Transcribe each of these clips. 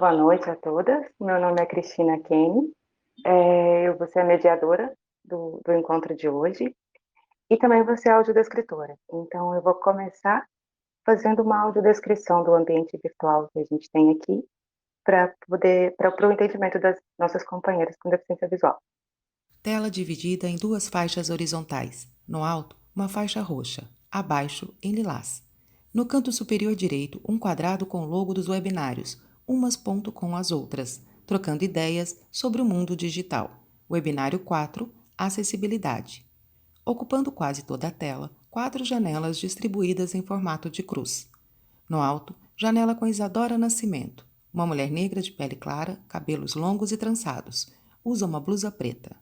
Boa noite a todas. Meu nome é Cristina Kenny. Eu vou ser a mediadora do encontro de hoje e também vou ser audiodescritora. Então, eu vou começar fazendo uma audiodescrição do ambiente virtual que a gente tem aqui para o entendimento das nossas companheiras com deficiência visual. Tela dividida em duas faixas horizontais. No alto, uma faixa roxa. Abaixo, em lilás. No canto superior direito, um quadrado com o logo dos webinários, umas ponto com as outras, trocando ideias sobre o mundo digital. Webinário 4, Acessibilidade. Ocupando quase toda a tela, 4 janelas distribuídas em formato de cruz. No alto, janela com Isadora Nascimento, uma mulher negra de pele clara, cabelos longos e trançados. Usa uma blusa preta.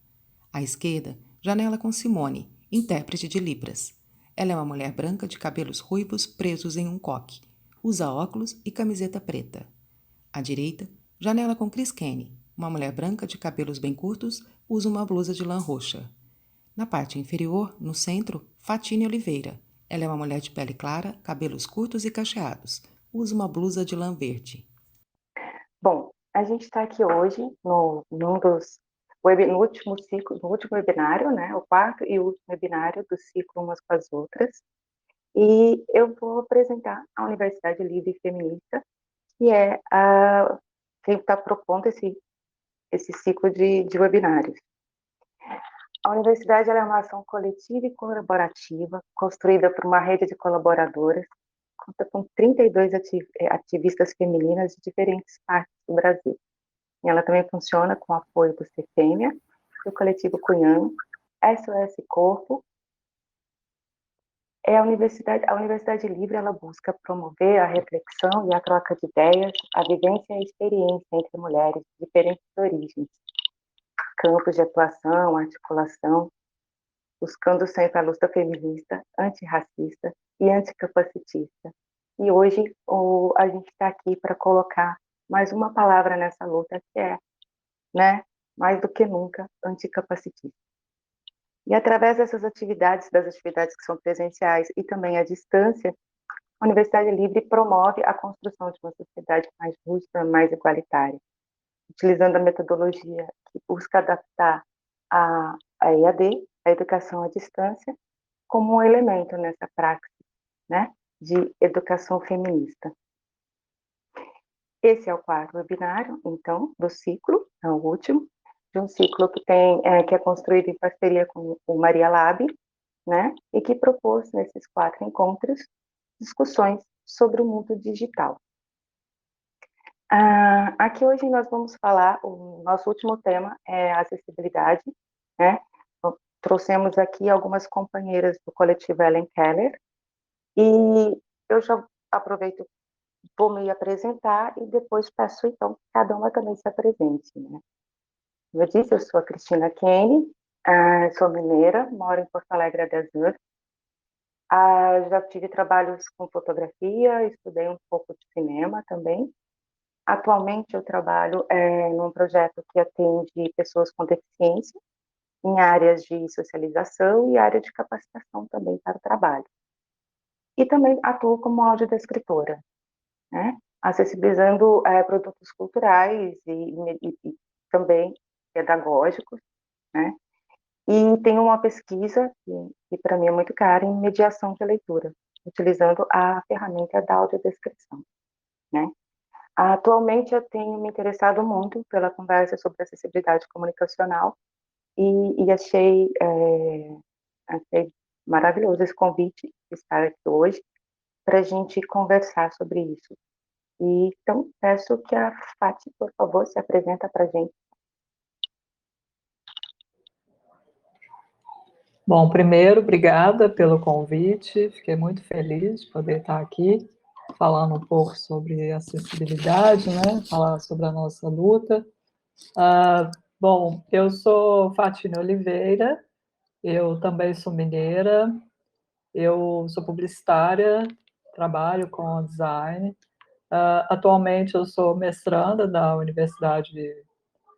À esquerda, janela com Simone, intérprete de Libras. Ela é uma mulher branca de cabelos ruivos presos em um coque. Usa óculos e camiseta preta. À direita, janela com Chris Kenny, uma mulher branca de cabelos bem curtos, usa uma blusa de lã roxa. Na parte inferior, no centro, Fatine Oliveira. Ela é uma mulher de pele clara, cabelos curtos e cacheados. Usa uma blusa de lã verde. Bom, a gente está aqui hoje no último ciclo, no último webinário, né? O quarto e último webinário do ciclo Umas com as Outras. E eu vou apresentar a Universidade Livre e Feminista, que é quem está propondo esse ciclo de webinários. A universidade é uma ação coletiva e colaborativa, construída por uma rede de colaboradoras, conta com 32 ativistas femininas de diferentes partes do Brasil. E ela também funciona com apoio do CFEMEA, do Coletivo Cunhão, SOS Corpo. A Universidade Livre, ela busca promover a reflexão e a troca de ideias, a vivência e a experiência entre mulheres de diferentes origens, campos de atuação, articulação, buscando sempre a luta feminista, antirracista e anticapacitista. E hoje a gente está aqui para colocar mais uma palavra nessa luta, que é, né, mais do que nunca, anticapacitista. E através dessas atividades, das atividades que são presenciais e também à distância, a Universidade Livre promove a construção de uma sociedade mais justa, mais igualitária, utilizando a metodologia que busca adaptar a EAD, a educação à distância, como um elemento nessa prática, né, de educação feminista. Esse é o quarto webinário, então, do ciclo, é o último, de um ciclo que é construído em parceria com o Maria Lab, né, e que propôs nesses 4 encontros discussões sobre o mundo digital. Aqui hoje nós vamos falar, o nosso último tema é acessibilidade, né? Então, trouxemos aqui algumas companheiras do coletivo Ellen Keller, e eu já aproveito, vou me apresentar e depois peço, então, que cada uma também se apresente, né? Como eu disse, eu sou a Cristina Kenny, sou mineira, moro em Porto Alegre há 10 anos. Já tive trabalhos com fotografia, estudei um pouco de cinema também. Atualmente eu trabalho num projeto que atende pessoas com deficiência em áreas de socialização e área de capacitação também para o trabalho. E também atuo como audiodescritora, né? Acessibilizando produtos culturais e também pedagógicos, né? E tenho uma pesquisa que para mim é muito cara em mediação de leitura, utilizando a ferramenta da audiodescrição, né? Atualmente eu tenho me interessado muito pela conversa sobre acessibilidade comunicacional e achei maravilhoso esse convite de estar aqui hoje para a gente conversar sobre isso. E, então, peço que a Fati, por favor, se apresenta para a gente. Bom, primeiro, obrigada pelo convite, fiquei muito feliz de poder estar aqui falando um pouco sobre acessibilidade, né? Falar sobre a nossa luta. Bom, eu sou Fatine Oliveira, eu também sou mineira, eu sou publicitária, trabalho com design. Atualmente eu sou mestranda da Universidade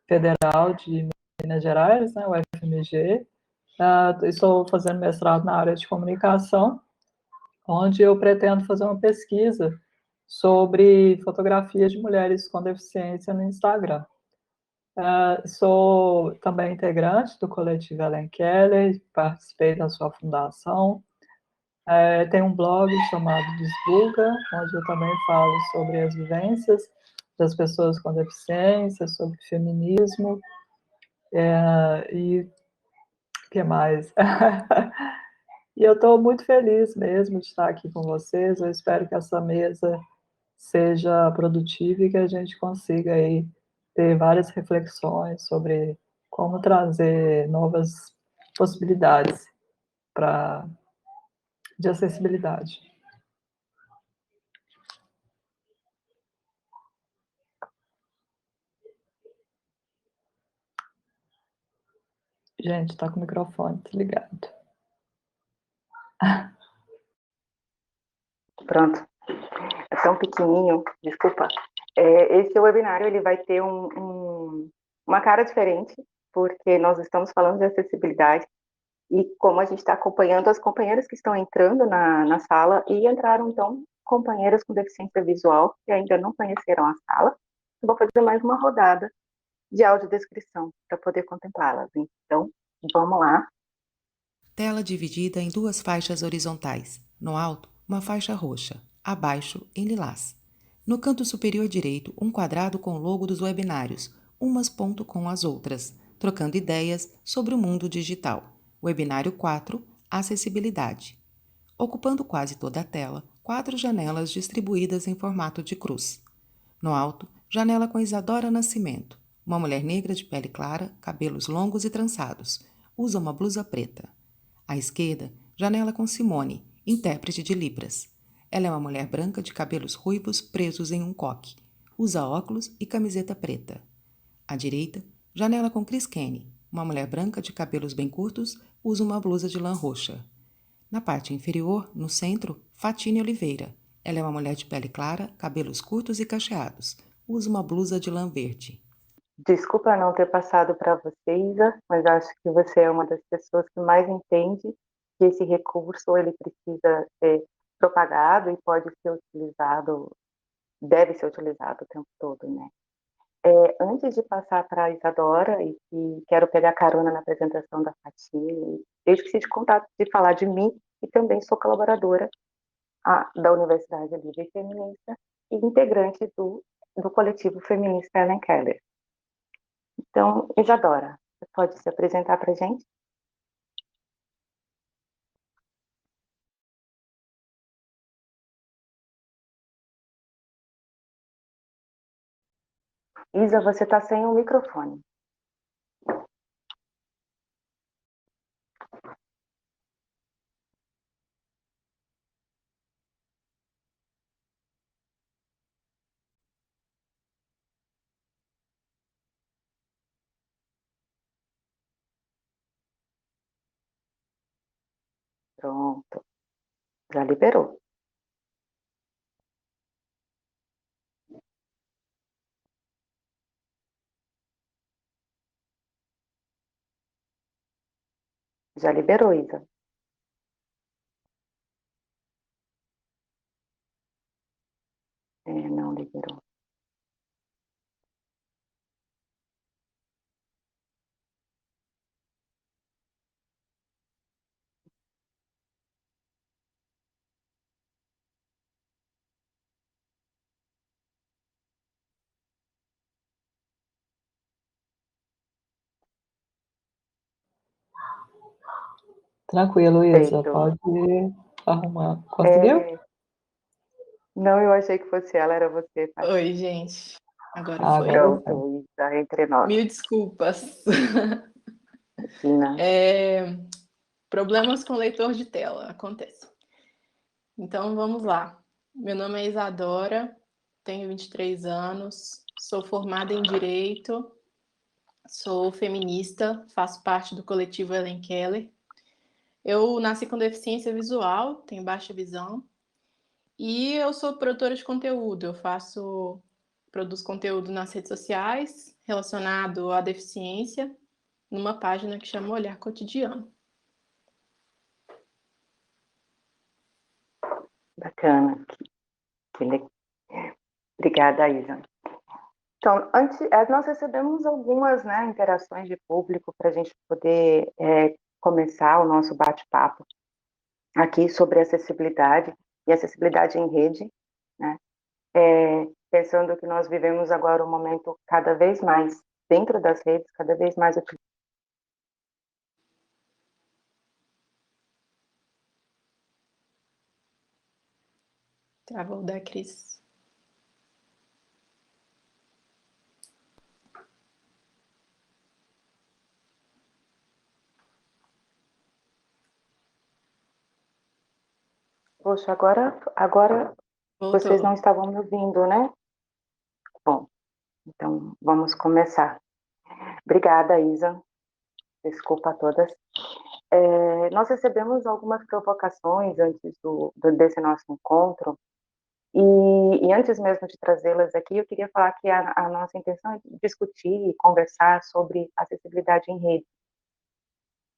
Federal de Minas Gerais, né, UFMG. Estou fazendo mestrado na área de comunicação, onde eu pretendo fazer uma pesquisa sobre fotografias de mulheres com deficiência no Instagram. Sou também integrante do coletivo Ellen Keller, participei da sua fundação. Tem um blog chamado Desbuga, onde eu também falo sobre as vivências das pessoas com deficiência, sobre feminismo, e o que mais? E eu estou muito feliz mesmo de estar aqui com vocês. Eu espero que essa mesa seja produtiva e que a gente consiga aí ter várias reflexões sobre como trazer novas possibilidades de acessibilidade. Gente, está com o microfone desligado. Pronto. É tão pequenininho, desculpa. Esse webinário ele vai ter uma cara diferente, porque nós estamos falando de acessibilidade e como a gente está acompanhando as companheiras que estão entrando na sala e entraram, então, companheiras com deficiência visual que ainda não conheceram a sala. Eu vou fazer mais uma rodada de audiodescrição para poder contemplá-las. Então, vamos lá. Tela dividida em duas faixas horizontais. No alto, uma faixa roxa. Abaixo, em lilás. No canto superior direito, um quadrado com o logo dos webinários, umas ponto com as outras, trocando ideias sobre o mundo digital. Webinário 4, Acessibilidade. Ocupando quase toda a tela, 4 janelas distribuídas em formato de cruz. No alto, janela com Isadora Nascimento, uma mulher negra de pele clara, cabelos longos e trançados. Usa uma blusa preta. À esquerda, janela com Simone, intérprete de Libras. Ela é uma mulher branca de cabelos ruivos presos em um coque. Usa óculos e camiseta preta. À direita, janela com Chris Kenny, uma mulher branca de cabelos bem curtos, usa uma blusa de lã roxa. Na parte inferior, no centro, Fatine Oliveira. Ela é uma mulher de pele clara, cabelos curtos e cacheados. Usa uma blusa de lã verde. Desculpa não ter passado para você, Isa, mas acho que você é uma das pessoas que mais entende que esse recurso ele precisa ser propagado e pode ser utilizado, deve ser utilizado o tempo todo, né? Antes de passar para a Isadora, e quero pegar carona na apresentação da Fatine, eu esqueci de contar, de falar de mim, e também sou colaboradora da Universidade Livre e Feminista e integrante do coletivo feminista Ellen Keller. Então, Isadora, você pode se apresentar para a gente? Isa, você está sem o microfone. Pronto, já liberou. Já liberou, Isa. Não liberou. Tranquilo, Isa, Feito. pode arrumar. Conseguiu? Não, eu achei que fosse ela, era você, tá? Oi, gente. Agora Agora foi. foi. Pronto, Isa, entre nós. Mil desculpas. Imagina. Problemas com leitor de tela, acontece. Então, vamos lá. Meu nome é Isadora, tenho 23 anos, sou formada em Direito, sou feminista, faço parte do coletivo Ellen Keller. Eu nasci com deficiência visual, tenho baixa visão, e eu sou produtora de conteúdo. Produzo conteúdo nas redes sociais relacionado à deficiência, numa página que chama Olhar Cotidiano. Bacana. Obrigada, Isa. Então, nós recebemos algumas, né, interações de público para a gente poder começar o nosso bate-papo aqui sobre acessibilidade e acessibilidade em rede, né? Pensando que nós vivemos agora um momento cada vez mais dentro das redes, cada vez mais Travou da Cris. Poxa, agora vocês Voltou. não estavam me ouvindo, né? Bom, então vamos começar. Obrigada, Isa. Desculpa a todas. Nós recebemos algumas provocações antes desse nosso encontro, e antes mesmo de trazê-las aqui, eu queria falar que a nossa intenção é discutir e conversar sobre acessibilidade em rede,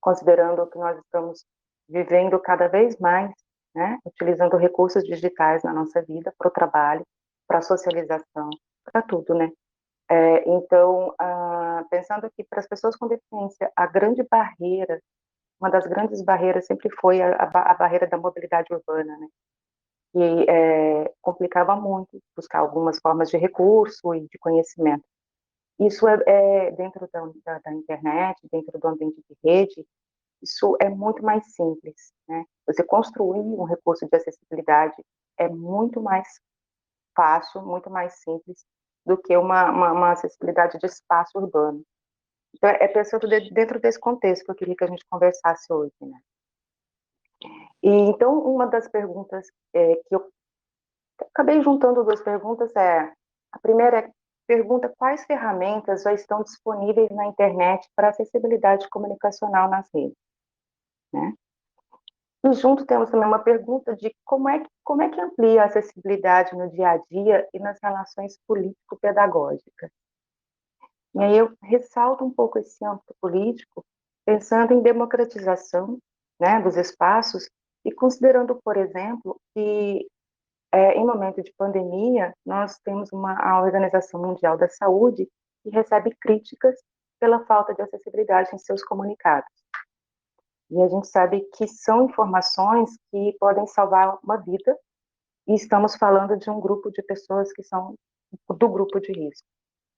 considerando que nós estamos vivendo cada vez mais, né, utilizando recursos digitais na nossa vida, para o trabalho, para a socialização, para tudo, né? Então, pensando que para as pessoas com deficiência, a grande barreira, uma das grandes barreiras sempre foi a barreira da mobilidade urbana, né? E complicava muito buscar algumas formas de recurso e de conhecimento. Isso é dentro da internet, dentro do ambiente de rede, isso é muito mais simples, né? Você construir um recurso de acessibilidade é muito mais fácil, muito mais simples do que uma acessibilidade de espaço urbano. Então, pensando dentro desse contexto que eu queria que a gente conversasse hoje, né? E, então, uma das perguntas que eu acabei juntando duas perguntas a primeira pergunta, quais ferramentas já estão disponíveis na internet para acessibilidade comunicacional nas redes, né? E junto temos também uma pergunta de como é que amplia a acessibilidade no dia a dia e nas relações político-pedagógicas. E aí eu ressalto um pouco esse âmbito político, pensando em democratização, né, dos espaços e considerando, por exemplo, que em momento de pandemia nós temos a Organização Mundial da Saúde que recebe críticas pela falta de acessibilidade em seus comunicados. E a gente sabe que são informações que podem salvar uma vida, e estamos falando de um grupo de pessoas que são do grupo de risco.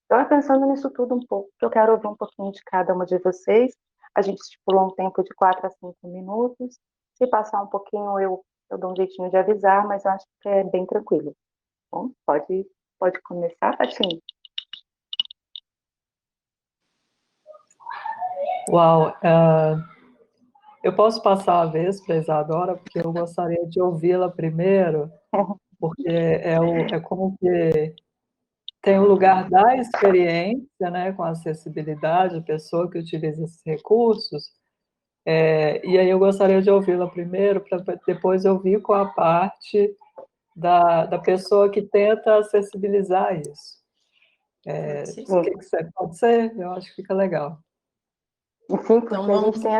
Então, pensando nisso tudo um pouco, que eu quero ouvir um pouquinho de cada uma de vocês. A gente estipulou um tempo de 4 a 5 minutos. Se passar um pouquinho, eu dou um jeitinho de avisar, mas eu acho que é bem tranquilo. Bom, pode começar, Patinho? Uau! Eu posso passar a vez para a Isadora, porque eu gostaria de ouvi-la primeiro, porque é como que tem o lugar da experiência, né, com a acessibilidade, a pessoa que utiliza esses recursos, e aí eu gostaria de ouvi-la primeiro, para depois eu vir com a parte da pessoa que tenta acessibilizar isso. O que você pode ser? Eu acho que fica legal. Sim, porque a gente tem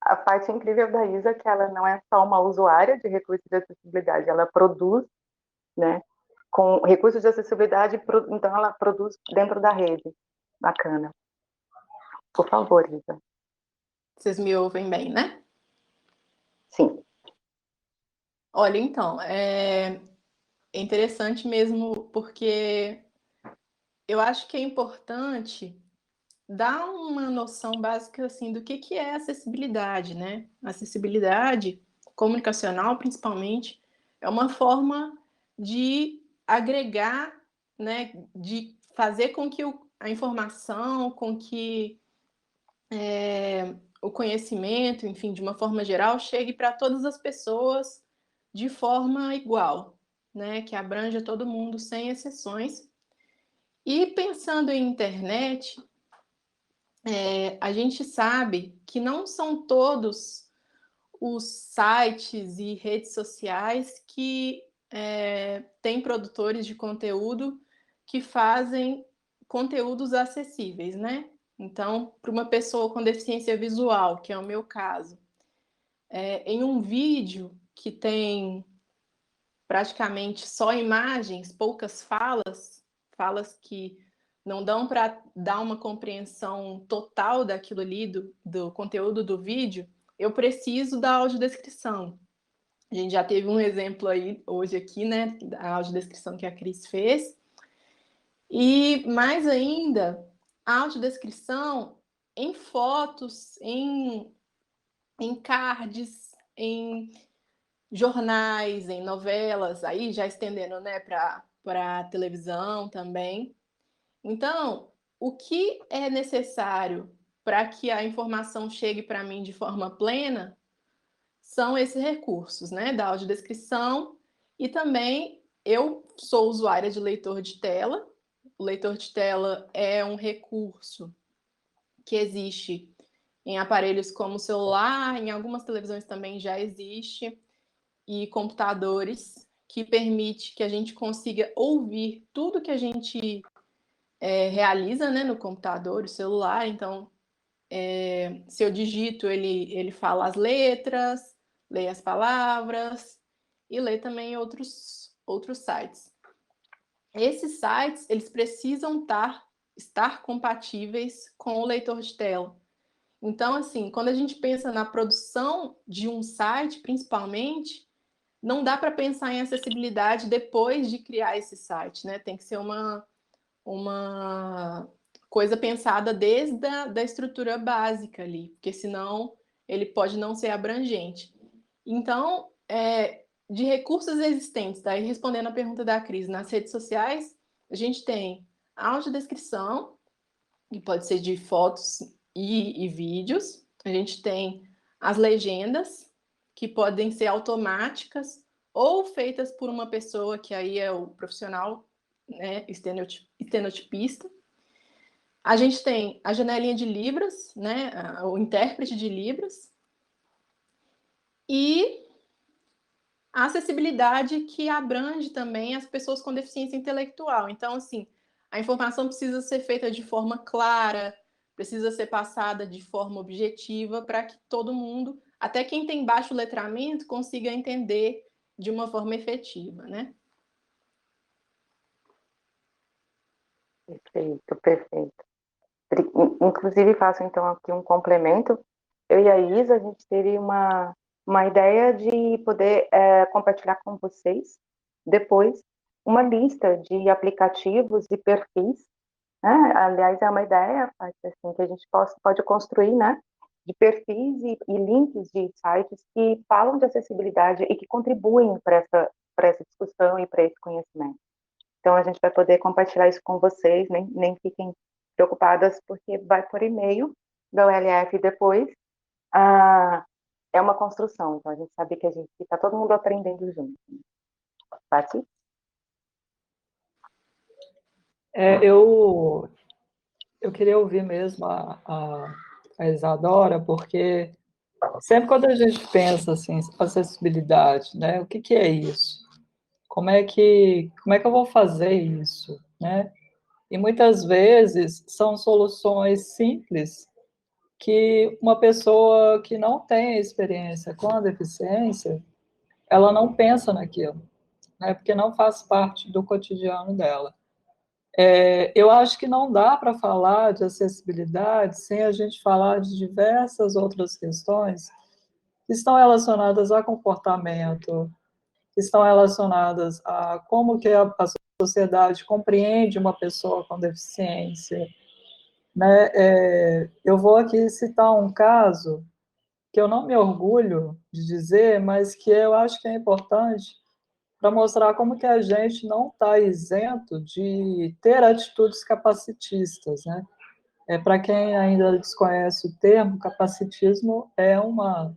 a parte incrível da Isa, que ela não é só uma usuária de recursos de acessibilidade, ela produz, né, com recursos de acessibilidade, então ela produz dentro da rede. Bacana. Por favor, Isa. Vocês me ouvem bem, né? Sim. Olha, então, é interessante mesmo, porque eu acho que é importante dar uma noção básica assim do que é acessibilidade, né? Acessibilidade comunicacional, principalmente, é uma forma de agregar, né? De fazer com que a informação, com que o conhecimento, enfim, de uma forma geral, chegue para todas as pessoas de forma igual, né? Que abranja todo mundo sem exceções. E pensando em internet, a gente sabe que não são todos os sites e redes sociais que têm produtores de conteúdo que fazem conteúdos acessíveis, né? Então, para uma pessoa com deficiência visual, que é o meu caso, em um vídeo que tem praticamente só imagens, poucas falas que não dão para dar uma compreensão total daquilo ali, do conteúdo do vídeo, eu preciso da audiodescrição. A gente já teve um exemplo aí hoje aqui, né, da audiodescrição que a Cris fez. E mais ainda, a audiodescrição em fotos, em cards, em jornais, em novelas, aí já estendendo, né, para televisão também. Então, o que é necessário para que a informação chegue para mim de forma plena são esses recursos, né, da audiodescrição, e também eu sou usuária de leitor de tela. O leitor de tela é um recurso que existe em aparelhos como celular, em algumas televisões também já existe, e computadores, que permite que a gente consiga ouvir tudo que a gente realiza, né, no computador, o celular. Então, se eu digito, ele fala as letras, lê as palavras e lê também outros sites. Esses sites, eles precisam estar compatíveis com o leitor de tela. Então, assim, quando a gente pensa na produção de um site, principalmente, não dá para pensar em acessibilidade depois de criar esse site, né? Tem que ser uma coisa pensada desde da estrutura básica ali, porque senão ele pode não ser abrangente. Então, de recursos existentes, daí respondendo a pergunta da Cris, nas redes sociais, a gente tem a audiodescrição, que pode ser de fotos e vídeos. A gente tem as legendas, que podem ser automáticas ou feitas por uma pessoa que aí é o profissional, né, estenotipista. A gente tem a janelinha de Libras, né, o intérprete de Libras, e a acessibilidade, que abrange também as pessoas com deficiência intelectual. Então, assim, a informação precisa ser feita de forma clara, precisa ser passada de forma objetiva para que todo mundo, até quem tem baixo letramento, consiga entender de uma forma efetiva, né? Perfeito, perfeito. Inclusive, faço então aqui um complemento. Eu e a Isa, a gente teve uma ideia de poder compartilhar com vocês depois uma lista de aplicativos e perfis, né? Aliás, é uma ideia assim, que a gente pode construir, né? De perfis e links de sites que falam de acessibilidade e que contribuem para essa discussão e para esse conhecimento. Então, a gente vai poder compartilhar isso com vocês, nem fiquem preocupadas, porque vai por e-mail da ULF depois. É uma construção, então a gente sabe que a gente está todo mundo aprendendo junto. Pati? Eu queria ouvir mesmo a Isadora, porque sempre quando a gente pensa assim, acessibilidade, né? O que é isso? Como é que eu vou fazer isso, né? E muitas vezes são soluções simples que uma pessoa que não tem experiência com a deficiência, ela não pensa naquilo, né? Porque não faz parte do cotidiano dela. Eu acho que não dá para falar de acessibilidade sem a gente falar de diversas outras questões que estão relacionadas a comportamento, que estão relacionadas a como que a sociedade compreende uma pessoa com deficiência, né? Eu vou aqui citar um caso que eu não me orgulho de dizer, mas que eu acho que é importante para mostrar como que a gente não está isento de ter atitudes capacitistas, né? Para quem ainda desconhece o termo, capacitismo é uma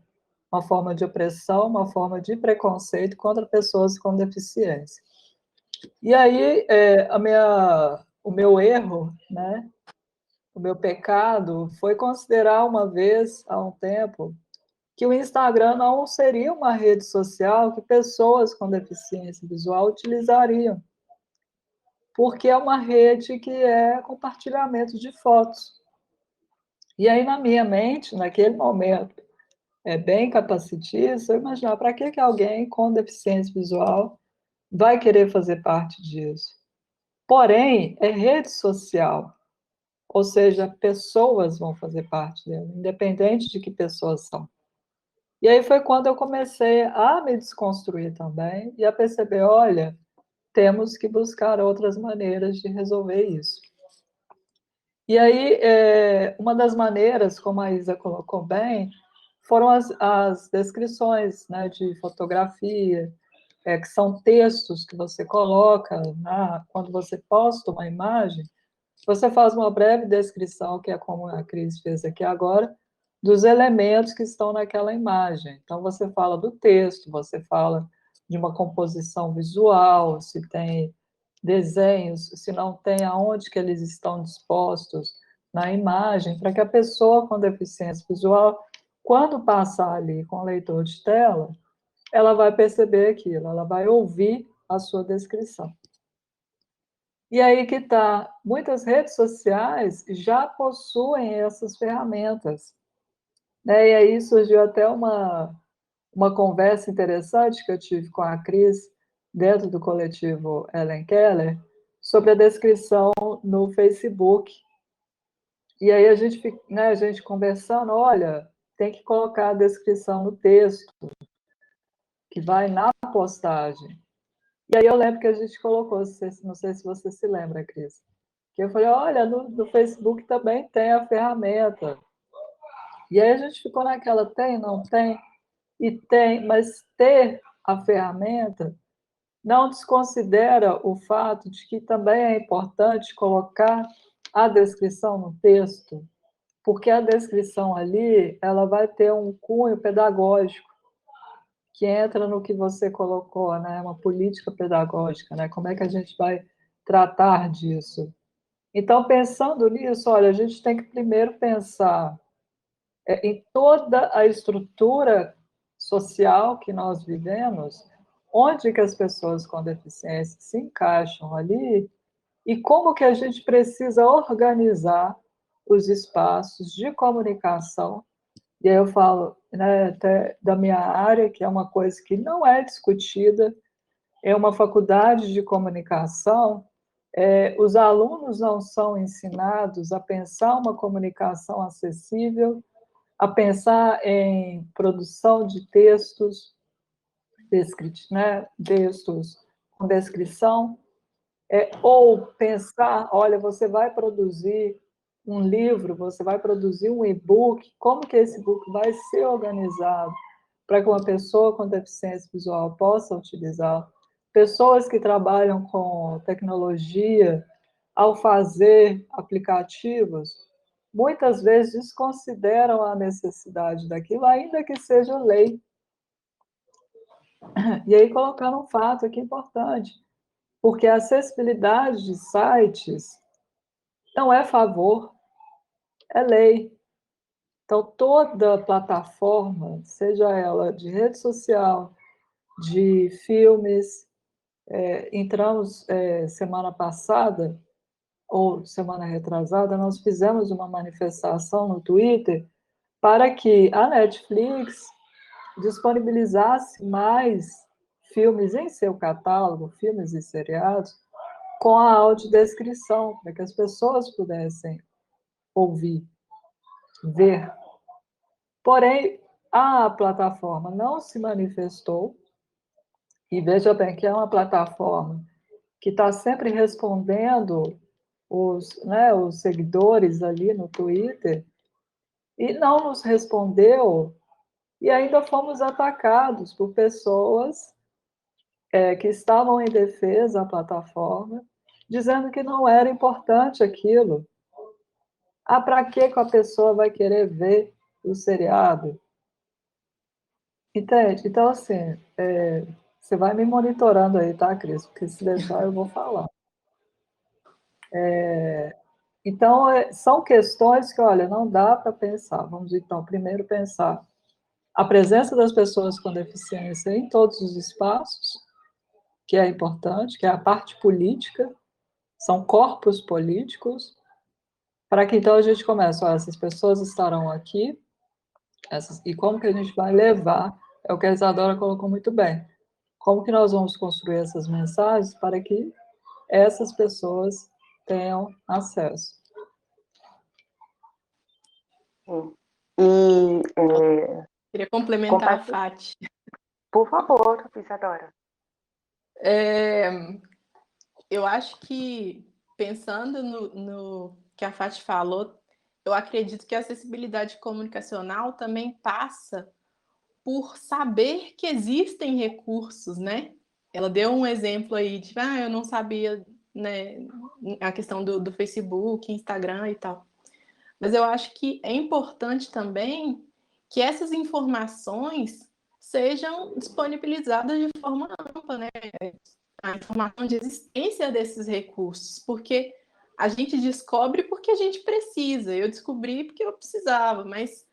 forma de opressão, uma forma de preconceito contra pessoas com deficiência. E aí, o meu erro, né, o meu pecado foi considerar uma vez, há um tempo, que o Instagram não seria uma rede social que pessoas com deficiência visual utilizariam, porque é uma rede que é compartilhamento de fotos. E aí, na minha mente, naquele momento, bem capacitista, eu imaginava para que alguém com deficiência visual vai querer fazer parte disso. Porém, é rede social, ou seja, pessoas vão fazer parte dela, independente de que pessoas são. E aí foi quando eu comecei a me desconstruir também e a perceber, olha, temos que buscar outras maneiras de resolver isso. E aí, uma das maneiras, como a Isa colocou bem, foram as descrições, né, de fotografia, que são textos que você coloca, quando você posta uma imagem, você faz uma breve descrição, que é como a Cris fez aqui agora, dos elementos que estão naquela imagem. Então, você fala do texto, você fala de uma composição visual, se tem desenhos, se não tem, aonde que eles estão dispostos na imagem, para que a pessoa com deficiência visual, quando passar ali com o leitor de tela, ela vai perceber aquilo, ela vai ouvir a sua descrição. E aí que está, muitas redes sociais já possuem essas ferramentas, né? E aí surgiu até uma conversa interessante que eu tive com a Cris, dentro do coletivo Ellen Keller, sobre a descrição no Facebook. E aí a gente conversando, olha, tem que colocar a descrição no texto, que vai na postagem. E aí eu lembro que a gente colocou, não sei se você se lembra, Cris, que eu falei, olha, no Facebook também tem a ferramenta. E aí a gente ficou naquela, tem, não tem? E tem, mas ter a ferramenta não desconsidera o fato de que também é importante colocar a descrição no texto, porque a descrição ali, ela vai ter um cunho pedagógico, que entra no que você colocou, né? Uma política pedagógica, né? Como é que a gente vai tratar disso? Então, pensando nisso, olha, a gente tem que primeiro pensar em toda a estrutura social que nós vivemos, onde que as pessoas com deficiência se encaixam ali e como que a gente precisa organizar os espaços de comunicação. E aí eu falo, né, até da minha área, que é uma coisa que não é discutida, é uma faculdade de comunicação, os alunos não são ensinados a pensar uma comunicação acessível, a pensar em produção de textos, né, textos com descrição, ou pensar, olha, você vai produzir um livro, você vai produzir um e-book, como que esse e-book vai ser organizado para que uma pessoa com deficiência visual possa utilizar. Pessoas que trabalham com tecnologia, ao fazer aplicativos, muitas vezes desconsideram a necessidade daquilo, ainda que seja lei. E aí colocaram um fato aqui importante, porque a acessibilidade de sites não é favor, é lei. Então, toda plataforma, seja ela de rede social, de filmes, entramos semana passada, ou semana retrasada, nós fizemos uma manifestação no Twitter para que a Netflix disponibilizasse mais filmes em seu catálogo, filmes e seriados, com a audiodescrição, para que as pessoas pudessem ouvir, ver. Porém, a plataforma não se manifestou, e veja bem que é uma plataforma que está sempre respondendo os seguidores ali no Twitter, e não nos respondeu, e ainda fomos atacados por pessoas que estavam em defesa da plataforma, dizendo que não era importante aquilo. Para que a pessoa vai querer ver o seriado? Entende? Então, assim, você vai me monitorando aí, tá, Cris? Porque se deixar, eu vou falar. Então, são questões que, olha, não dá para pensar. Vamos, então, primeiro pensar a presença das pessoas com deficiência em todos os espaços, que é importante, que é a parte política, são corpos políticos, para que então a gente comece, olha, essas pessoas estarão aqui, e como que a gente vai levar, é o que a Isadora colocou muito bem, como que nós vamos construir essas mensagens para que essas pessoas tenham acesso. Sim. E Queria complementar a Fati. Por favor, Isadora. Eu acho que, pensando no que a Fati falou, eu acredito que a acessibilidade comunicacional também passa por saber que existem recursos, né? Ela deu um exemplo aí de, eu não sabia, né, a questão do Facebook, Instagram e tal. Mas eu acho que é importante também que essas informações sejam disponibilizadas de forma ampla, né? A informação de existência desses recursos, porque a gente descobre porque a gente precisa. Eu descobri porque eu precisava, mas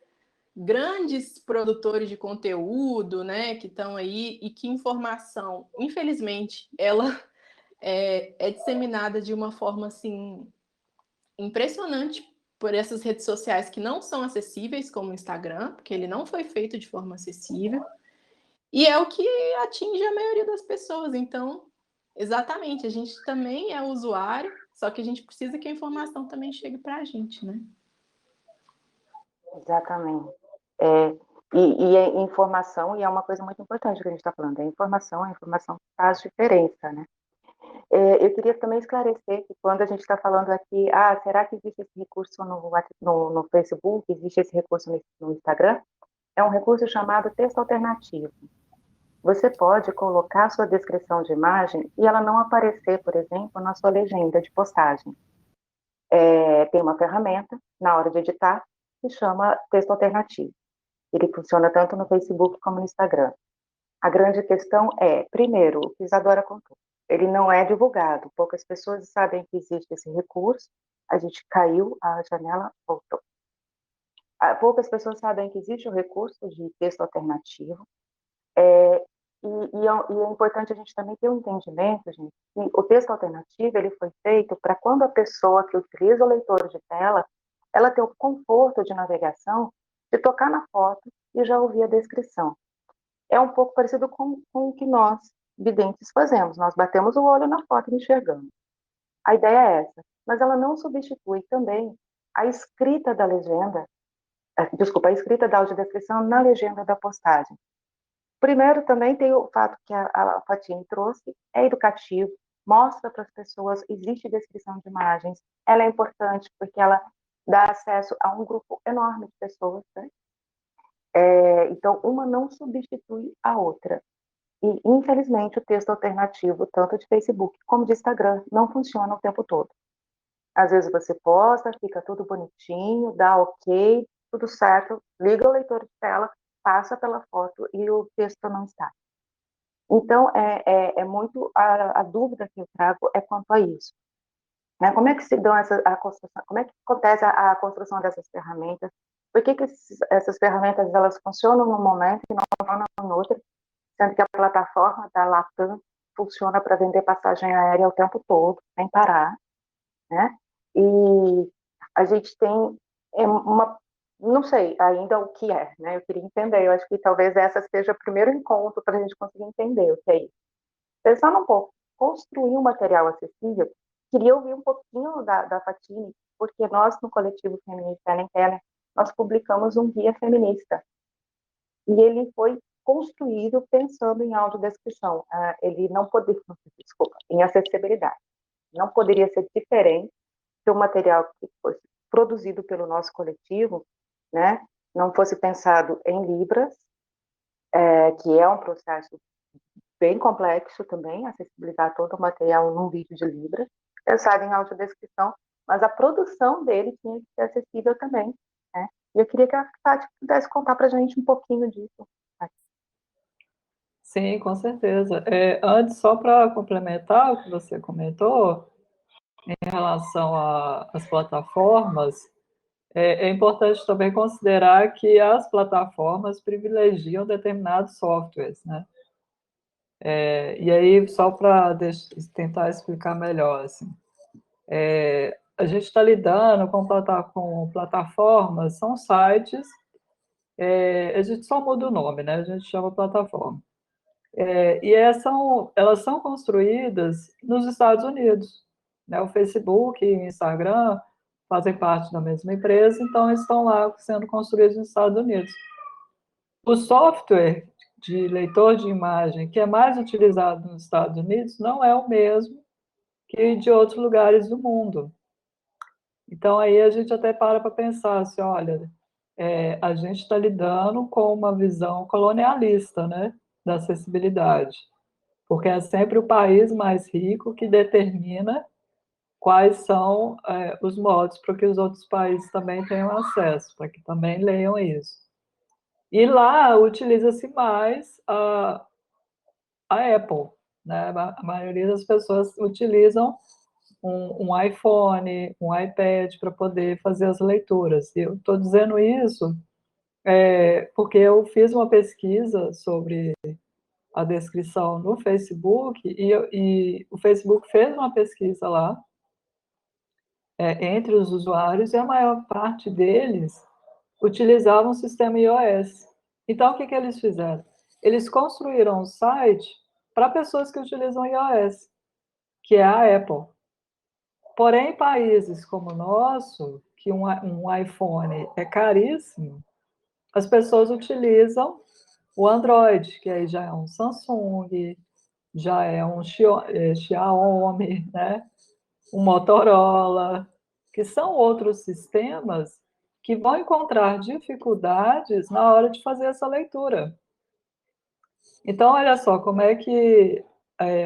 grandes produtores de conteúdo, né, que estão aí e que informação, infelizmente, ela é disseminada de uma forma assim impressionante por essas redes sociais que não são acessíveis, como o Instagram, porque ele não foi feito de forma acessível, e é o que atinge a maioria das pessoas. Então, exatamente, a gente também é usuário, só que a gente precisa que a informação também chegue para a gente, né? Exatamente. E é informação, e é uma coisa muito importante que a gente está falando, a informação faz diferença, né? Eu queria também esclarecer que quando a gente está falando aqui, será que existe esse recurso no Facebook, existe esse recurso no Instagram? É um recurso chamado texto alternativo. Você pode colocar sua descrição de imagem e ela não aparecer, por exemplo, na sua legenda de postagem. Tem uma ferramenta, na hora de editar, que chama texto alternativo. Ele funciona tanto no Facebook como no Instagram. A grande questão é, primeiro, o que Isadora contou. Ele não é divulgado, poucas pessoas sabem que existe esse recurso, a gente caiu, a janela voltou. Poucas pessoas sabem que existe o recurso de texto alternativo, e é importante a gente também ter um entendimento, gente, que o texto alternativo ele foi feito para quando a pessoa que utiliza o leitor de tela, ela ter o conforto de navegação, de tocar na foto e já ouvir a descrição. É um pouco parecido com o que nós, videntes, fazemos. Nós batemos o olho na foto e enxergamos. A ideia é essa, mas ela não substitui também a escrita da legenda, a escrita da audiodescrição na legenda da postagem. Primeiro, também tem o fato que a Fatine trouxe, é educativo, mostra para as pessoas, existe descrição de imagens, ela é importante porque ela dá acesso a um grupo enorme de pessoas, né? Então, uma não substitui a outra. E, infelizmente, o texto alternativo, tanto de Facebook como de Instagram, não funciona o tempo todo. Às vezes você posta, fica tudo bonitinho, dá ok, tudo certo, liga o leitor de tela, passa pela foto e o texto não está. Então, é muito a dúvida que eu trago é quanto a isso. Né? Como é que se dão a construção, como é que acontece a construção dessas ferramentas? Por que essas ferramentas elas funcionam num momento e não funcionam no outro, sendo que a plataforma da Latam funciona para vender passagem aérea o tempo todo, sem parar, né? E a gente tem não sei ainda o que é, né? Eu queria entender, eu acho que talvez essa seja o primeiro encontro para a gente conseguir entender o que é isso. Pensando um pouco, construir um material acessível, queria ouvir um pouquinho da Fatine, porque nós, no Coletivo Feminista Ellen Keller, nós publicamos um guia feminista, e ele foi construído pensando em audiodescrição. Ele não poderia, desculpa, em acessibilidade. Não poderia ser diferente se o material que fosse produzido pelo nosso coletivo, né, não fosse pensado em Libras, que é um processo bem complexo também, acessibilizar todo o material num vídeo de Libras, pensado em audiodescrição, mas a produção dele tinha que ser acessível também, né? E eu queria que a Tati pudesse contar para a gente um pouquinho disso. Sim, com certeza. Antes, só para complementar o que você comentou, em relação às plataformas, é importante também considerar que as plataformas privilegiam determinados softwares, né? E aí, só para tentar explicar melhor, assim, a gente está lidando com plataformas, são sites, a gente só muda o nome, né? A gente chama plataforma. E elas são construídas nos Estados Unidos, né? O Facebook e o Instagram fazem parte da mesma empresa, então estão lá sendo construídos nos Estados Unidos. O software de leitor de imagem que é mais utilizado nos Estados Unidos não é o mesmo que de outros lugares do mundo. Então, aí a gente até para pensar assim, olha, a gente está lidando com uma visão colonialista, né, da acessibilidade, porque é sempre o país mais rico que determina quais são os modos para que os outros países também tenham acesso, para que também leiam isso. E lá utiliza-se mais a Apple, né? A maioria das pessoas utilizam um iPhone, um iPad para poder fazer as leituras. E eu estou dizendo isso porque eu fiz uma pesquisa sobre a descrição no Facebook e o Facebook fez uma pesquisa lá entre os usuários e a maior parte deles utilizavam o sistema iOS. Então, o que, que eles fizeram? Eles construíram um site para pessoas que utilizam iOS, que é a Apple. Porém, em países como o nosso, que um iPhone é caríssimo, as pessoas utilizam o Android, que aí já é um Samsung, já é um Xiaomi, né? Um Motorola, que são outros sistemas que vão encontrar dificuldades na hora de fazer essa leitura. Então, olha só como é que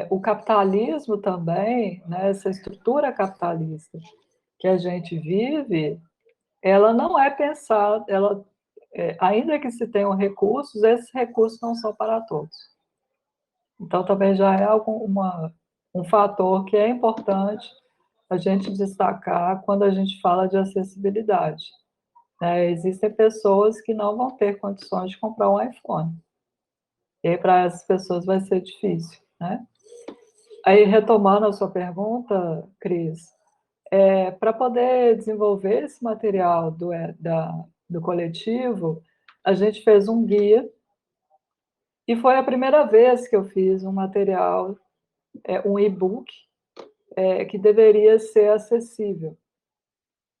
o capitalismo também, né, essa estrutura capitalista que a gente vive, ela não é pensada, ainda que se tenham recursos, esses recursos não são para todos. Então, também já é um fator que é importante a gente destacar quando a gente fala de acessibilidade. Né? Existem pessoas que não vão ter condições de comprar um iPhone. E aí, para essas pessoas, vai ser difícil. Né? Aí, retomando a sua pergunta, Cris, para poder desenvolver esse material do coletivo, a gente fez um guia, e foi a primeira vez que eu fiz um material, um e-book, que deveria ser acessível.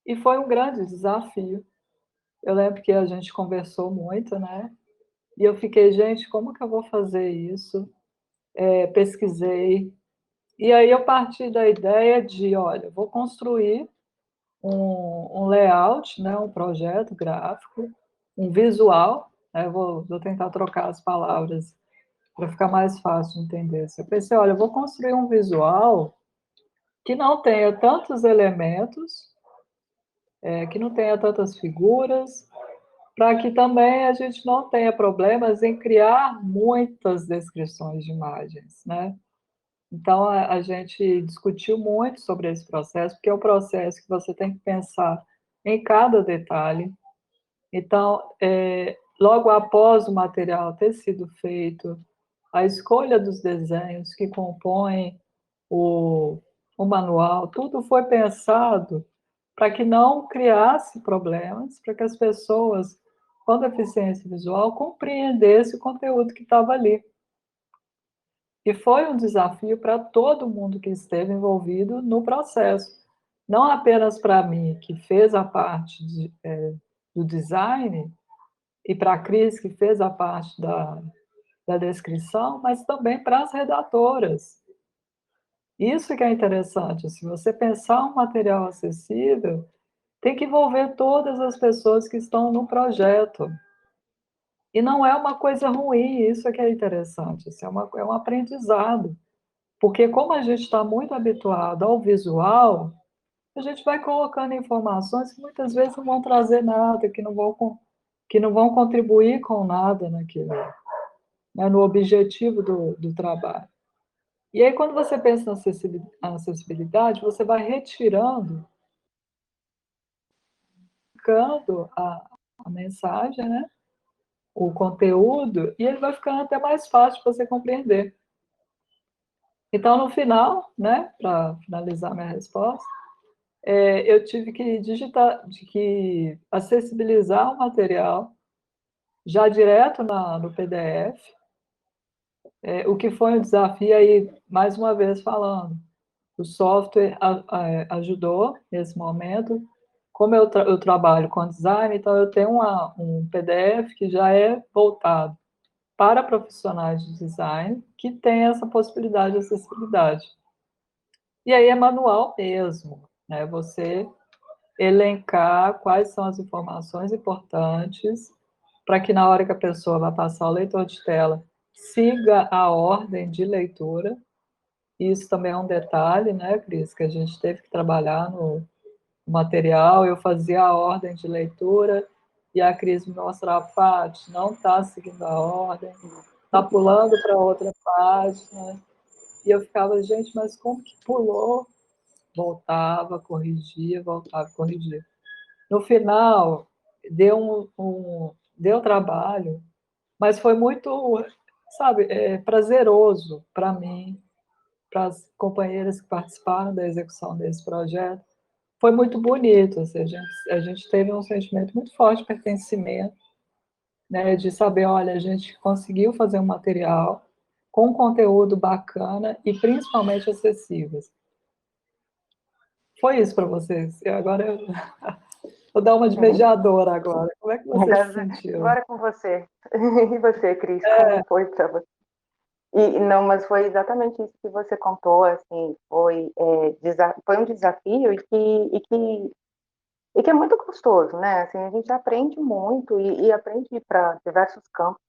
E foi um grande desafio. Eu lembro que a gente conversou muito, né? E eu fiquei, gente, como que eu vou fazer isso? Pesquisei. E aí eu parti da ideia de, olha, vou construir um layout, né? Um projeto gráfico, um visual. Né? Vou tentar trocar as palavras para ficar mais fácil de entender. Eu pensei, olha, eu vou construir um visual que não tenha tantos elementos, que não tenha tantas figuras, para que também a gente não tenha problemas em criar muitas descrições de imagens, né? Então, a gente discutiu muito sobre esse processo, porque é um processo que você tem que pensar em cada detalhe. Então, logo após o material ter sido feito, a escolha dos desenhos que compõem o manual, tudo foi pensado para que não criasse problemas, para que as pessoas com deficiência visual compreendessem o conteúdo que estava ali. E foi um desafio para todo mundo que esteve envolvido no processo, não apenas para mim, que fez a parte do design, e para a Cris, que fez a parte da descrição, mas também para as redatoras. Isso que é interessante, se você pensar um material acessível, tem que envolver todas as pessoas que estão no projeto. E não é uma coisa ruim, isso é que é interessante, isso é um aprendizado. Porque como a gente está muito habituado ao visual, a gente vai colocando informações que muitas vezes não vão trazer nada, que não vão contribuir com nada naquilo, né, no objetivo do trabalho. E aí, quando você pensa na acessibilidade, você vai retirando, ficando a mensagem, né? O conteúdo, e ele vai ficando até mais fácil de você compreender. Então, no final, né, para finalizar minha resposta, eu tive que acessibilizar o material já direto no PDF, O que foi um desafio aí, mais uma vez falando, o software ajudou nesse momento. Como eu trabalho com design, então eu tenho um PDF que já é voltado para profissionais de design que tem essa possibilidade de acessibilidade. E aí é manual mesmo, né? Você elencar quais são as informações importantes para que na hora que a pessoa vai passar o leitor de tela, siga a ordem de leitura. Isso também é um detalhe, né, Cris, que a gente teve que trabalhar no material. Eu fazia a ordem de leitura e a Cris me mostrava, Fati, não está seguindo a ordem, está pulando para outra página. E eu ficava, gente, mas como que pulou? Voltava, corrigia, voltava, corrigia. No final, deu trabalho, mas foi muito, sabe, prazeroso para mim, para as companheiras que participaram da execução desse projeto. Foi muito bonito, assim, a gente teve um sentimento muito forte de pertencimento, né, de saber, olha, a gente conseguiu fazer um material com conteúdo bacana e principalmente acessível. Foi isso para vocês? E agora eu vou dar uma de mediadora agora. Como é que você se sentiu? Agora é com você. E você, Cris, como foi para você? Não, mas foi exatamente isso que você contou, assim, foi um desafio e que é muito gostoso, né? Assim, a gente aprende muito e aprende para diversos campos.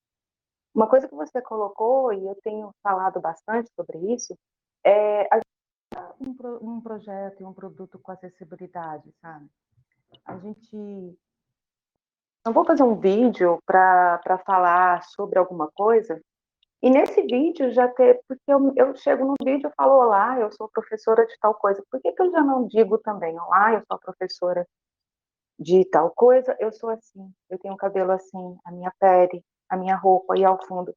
Uma coisa que você colocou, e eu tenho falado bastante sobre isso, é um projeto e um produto com acessibilidade, sabe? A gente não vou fazer um vídeo para falar sobre alguma coisa, e nesse vídeo já ter, porque eu chego no vídeo e falo, olá, eu sou professora de tal coisa. Por que eu já não digo também, olá, eu sou professora de tal coisa, eu sou assim, eu tenho cabelo assim, a minha pele, a minha roupa, e ao fundo.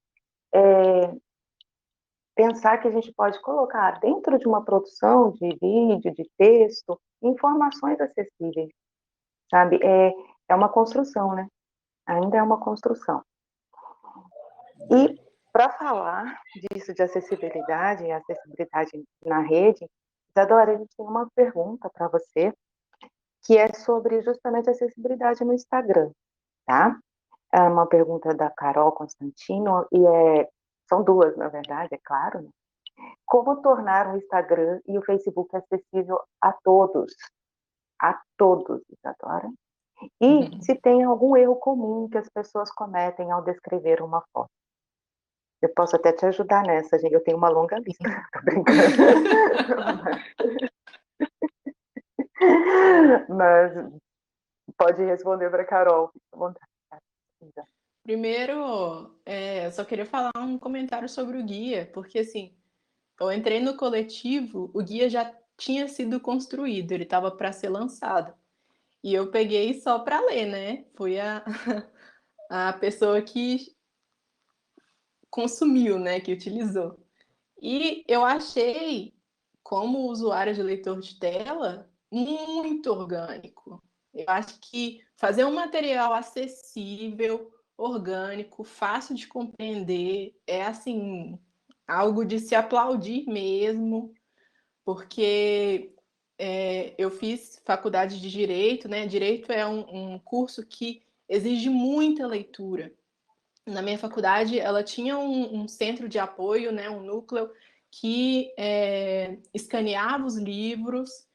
Pensar que a gente pode colocar dentro de uma produção de vídeo, de texto, informações acessíveis, sabe? É uma construção, né? Ainda é uma construção. E para falar disso de acessibilidade, acessibilidade na rede, Isadora, a gente tem uma pergunta para você, que é sobre justamente acessibilidade no Instagram, tá? É uma pergunta da Carol Constantino, são duas, na verdade, é claro, né? Como tornar o Instagram e o Facebook acessível a todos, Isadora? E se tem algum erro comum que as pessoas cometem ao descrever uma foto? Eu posso até te ajudar nessa, gente. Eu tenho uma longa lista. Tô brincando. Mas pode responder para a Carol. Primeiro, eu só queria falar um comentário sobre o guia, porque assim, eu entrei no coletivo, o guia já tinha sido construído, ele estava para ser lançado. E eu peguei só para ler, né? Fui a pessoa que consumiu, né? Que utilizou. E eu achei, como usuária de leitor de tela, muito orgânico. Eu acho que fazer um material acessível, orgânico, fácil de compreender, é assim, algo de se aplaudir mesmo, porque eu fiz faculdade de Direito, né? Direito é um curso que exige muita leitura. Na minha faculdade, ela tinha um centro de apoio, né? Um núcleo que escaneava os livros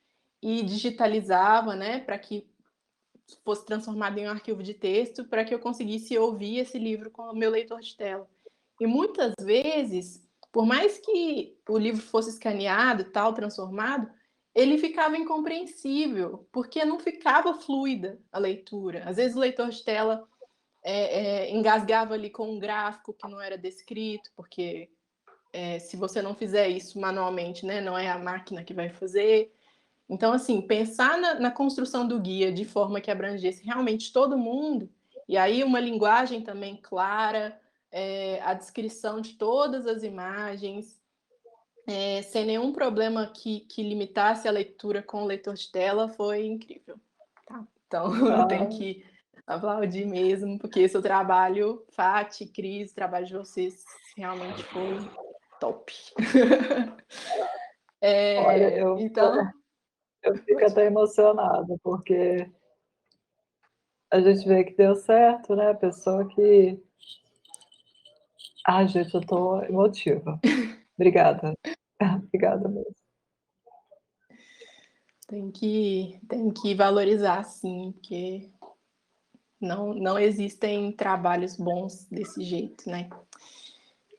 e digitalizava, né? Para que fosse transformado em um arquivo de texto, para que eu conseguisse ouvir esse livro com o meu leitor de tela. E muitas vezes, por mais que o livro fosse escaneado, tal, transformado, ele ficava incompreensível, porque não ficava fluida a leitura. Às vezes o leitor de tela engasgava ali com um gráfico que não era descrito, porque se você não fizer isso manualmente, né, não é a máquina que vai fazer. Então, assim, pensar na construção do guia de forma que abrangesse realmente todo mundo, e aí uma linguagem também clara, a descrição de todas as imagens, sem nenhum problema que limitasse a leitura com o leitor de tela, foi incrível. Tá? Então, eu tenho que aplaudir mesmo, porque seu trabalho, Fati, Cris, o trabalho de vocês realmente foi top. Olha, Então, eu fico até emocionada, porque a gente vê que deu certo, né? A pessoa que... Ah, gente, eu tô emotiva. Obrigada. Obrigada mesmo. tem que valorizar, sim, porque não existem trabalhos bons desse jeito, né?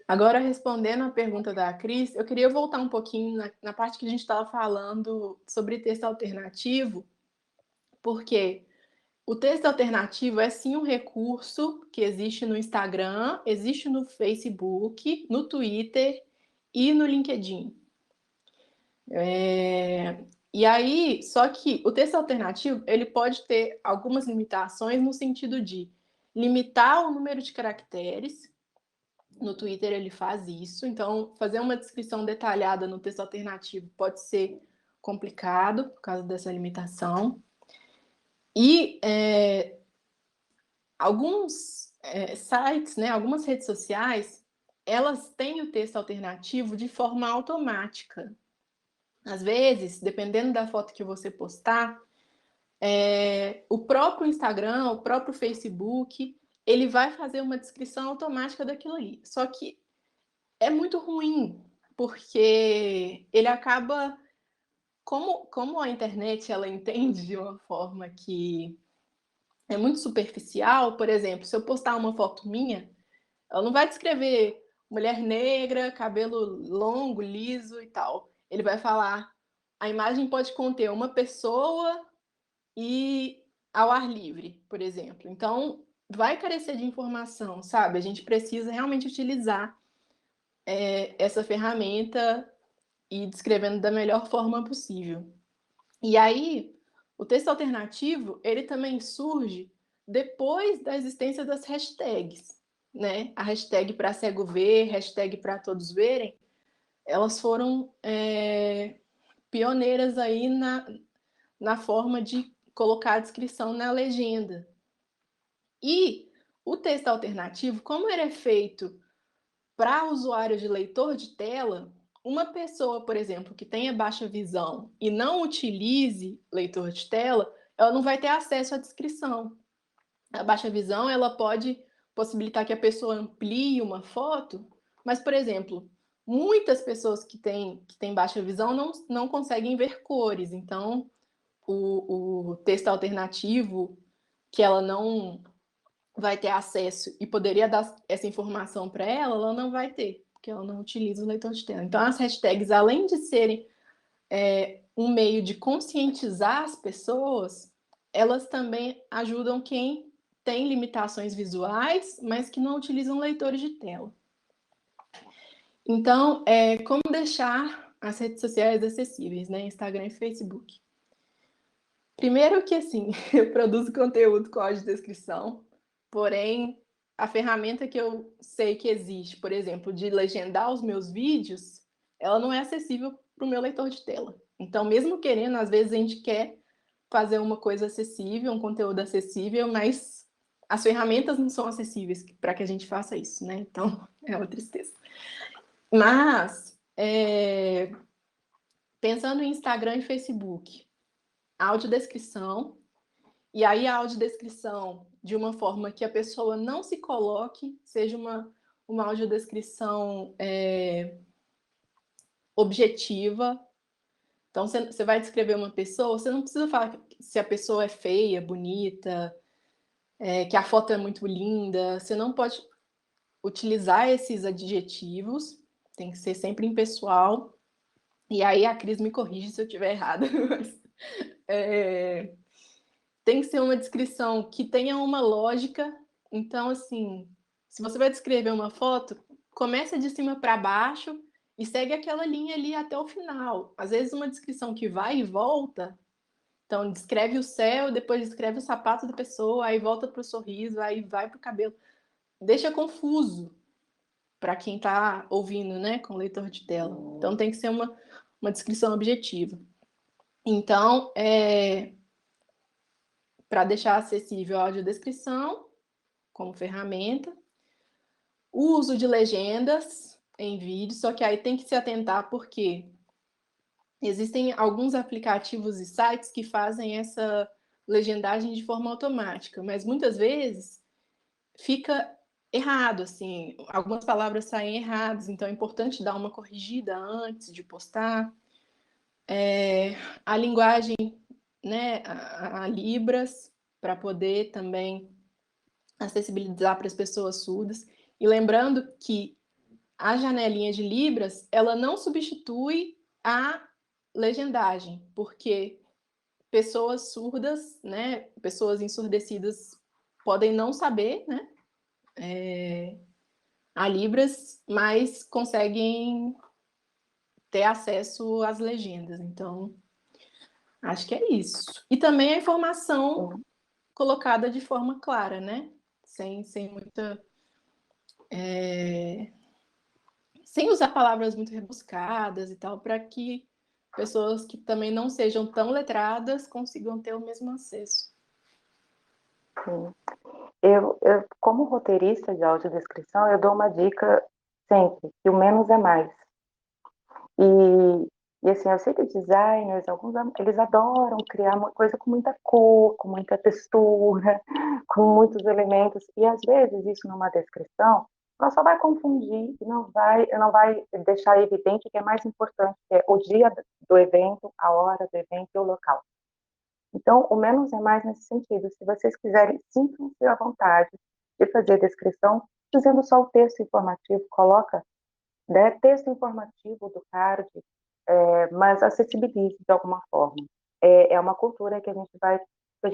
Agora, respondendo a pergunta da Cris, eu queria voltar um pouquinho na parte que a gente estava falando sobre texto alternativo, porque o texto alternativo é sim um recurso que existe no Instagram, existe no Facebook, no Twitter e no LinkedIn. E aí, só que o texto alternativo, ele pode ter algumas limitações no sentido de limitar o número de caracteres. No Twitter ele faz isso, então fazer uma descrição detalhada no texto alternativo pode ser complicado por causa dessa limitação. E alguns sites, né, algumas redes sociais, elas têm o texto alternativo de forma automática. Às vezes, dependendo da foto que você postar, o próprio Instagram, o próprio Facebook, ele vai fazer uma descrição automática daquilo ali. Só que é muito ruim, porque ele acaba... Como a internet ela entende de uma forma que é muito superficial, por exemplo, se eu postar uma foto minha, ela não vai descrever mulher negra, cabelo longo, liso e tal. Ele vai falar, a imagem pode conter uma pessoa e ao ar livre, por exemplo. Então, vai carecer de informação, sabe? A gente precisa realmente utilizar essa ferramenta e descrevendo da melhor forma possível. E aí, o texto alternativo, ele também surge depois da existência das hashtags, né? A hashtag para cego ver, hashtag para todos verem, elas foram pioneiras aí na forma de colocar a descrição na legenda. E o texto alternativo, como ele é feito para usuário de leitor de tela, uma pessoa, por exemplo, que tenha baixa visão e não utilize leitor de tela, ela não vai ter acesso à descrição. A baixa visão, ela pode possibilitar que a pessoa amplie uma foto, mas, por exemplo, muitas pessoas que têm baixa visão não conseguem ver cores, então o texto alternativo que ela não vai ter acesso e poderia dar essa informação para ela, ela não vai ter, porque ela não utiliza o leitor de tela. Então, as hashtags, além de serem um meio de conscientizar as pessoas, elas também ajudam quem tem limitações visuais, mas que não utilizam leitores de tela. Então, como deixar as redes sociais acessíveis, né? Instagram e Facebook. Primeiro que, assim, eu produzo conteúdo com audiodescrição, porém, a ferramenta que eu sei que existe, por exemplo, de legendar os meus vídeos, ela não é acessível para o meu leitor de tela. Então, mesmo querendo, às vezes a gente quer fazer uma coisa acessível, um conteúdo acessível, mas as ferramentas não são acessíveis para que a gente faça isso, né? Então, é uma tristeza. Mas, pensando em Instagram e Facebook, audiodescrição, e aí a audiodescrição de uma forma que a pessoa não se coloque, seja uma audiodescrição objetiva. Então, você vai descrever uma pessoa, você não precisa falar se a pessoa é feia, bonita, que a foto é muito linda. Você não pode utilizar esses adjetivos, tem que ser sempre impessoal. E aí a Cris me corrige se eu estiver errada. Mas, tem que ser uma descrição que tenha uma lógica. Então, assim, se você vai descrever uma foto, começa de cima para baixo e segue aquela linha ali até o final. Às vezes, uma descrição que vai e volta. Então, descreve o céu, depois descreve o sapato da pessoa, aí volta para o sorriso, aí vai para o cabelo. Deixa confuso para quem está ouvindo, né, com leitor de tela. Então, tem que ser uma descrição objetiva. Então, para deixar acessível a audiodescrição como ferramenta, o uso de legendas em vídeo, só que aí tem que se atentar porque existem alguns aplicativos e sites que fazem essa legendagem de forma automática, mas muitas vezes fica errado, assim, algumas palavras saem erradas, então é importante dar uma corrigida antes de postar. A linguagem, né, a Libras, para poder também acessibilizar para as pessoas surdas. E lembrando que a janelinha de Libras, ela não substitui a legendagem, porque pessoas surdas, né, pessoas ensurdecidas podem não saber, né, a Libras, mas conseguem ter acesso às legendas. Então, acho que é isso. E também a informação colocada de forma clara, né? Sem muita. Sem usar palavras muito rebuscadas e tal, para que pessoas que também não sejam tão letradas consigam ter o mesmo acesso. Sim. Eu, como roteirista de audiodescrição, eu dou uma dica sempre, que o menos é mais. E assim, eu sei que designers, alguns, eles adoram criar uma coisa com muita cor, com muita textura, com muitos elementos, e às vezes isso numa descrição, ela só vai confundir e não vai deixar evidente o que é mais importante, que é o dia do evento, a hora do evento e o local. Então, o menos é mais nesse sentido. Se vocês quiserem, sintam-se à vontade de fazer descrição, dizendo só o texto informativo, coloca, né, texto informativo do card, mas acessibilize de alguma forma. É uma cultura que a gente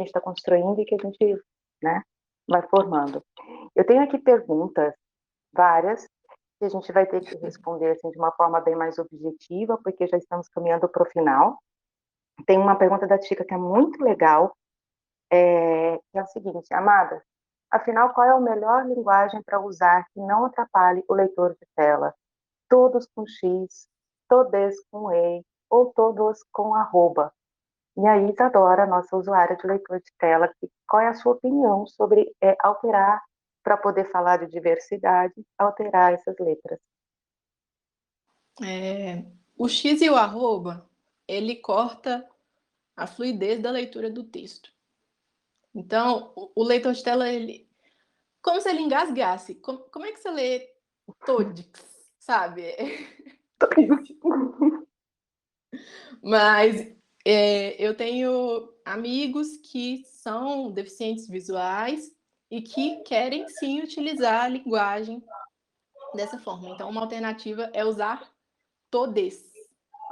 está construindo e que a gente, né, vai formando. Eu tenho aqui perguntas, várias, que a gente vai ter que responder assim, de uma forma bem mais objetiva, porque já estamos caminhando para o final. Tem uma pergunta da Tica que é muito legal, que é o seguinte: Amada, afinal, qual é a melhor linguagem para usar que não atrapalhe o leitor de tela? Todos com X, todes com E, ou todos com arroba. E a Isadora, nossa usuária de leitor de tela, qual é a sua opinião sobre alterar, para poder falar de diversidade, alterar essas letras? O X e o arroba, ele corta a fluidez da leitura do texto. Então, o leitor de tela, ele, como se ele engasgasse. Como é que você lê Todix, sabe? Mas eu tenho amigos que são deficientes visuais e que querem sim utilizar a linguagem dessa forma. Então, uma alternativa é usar todes,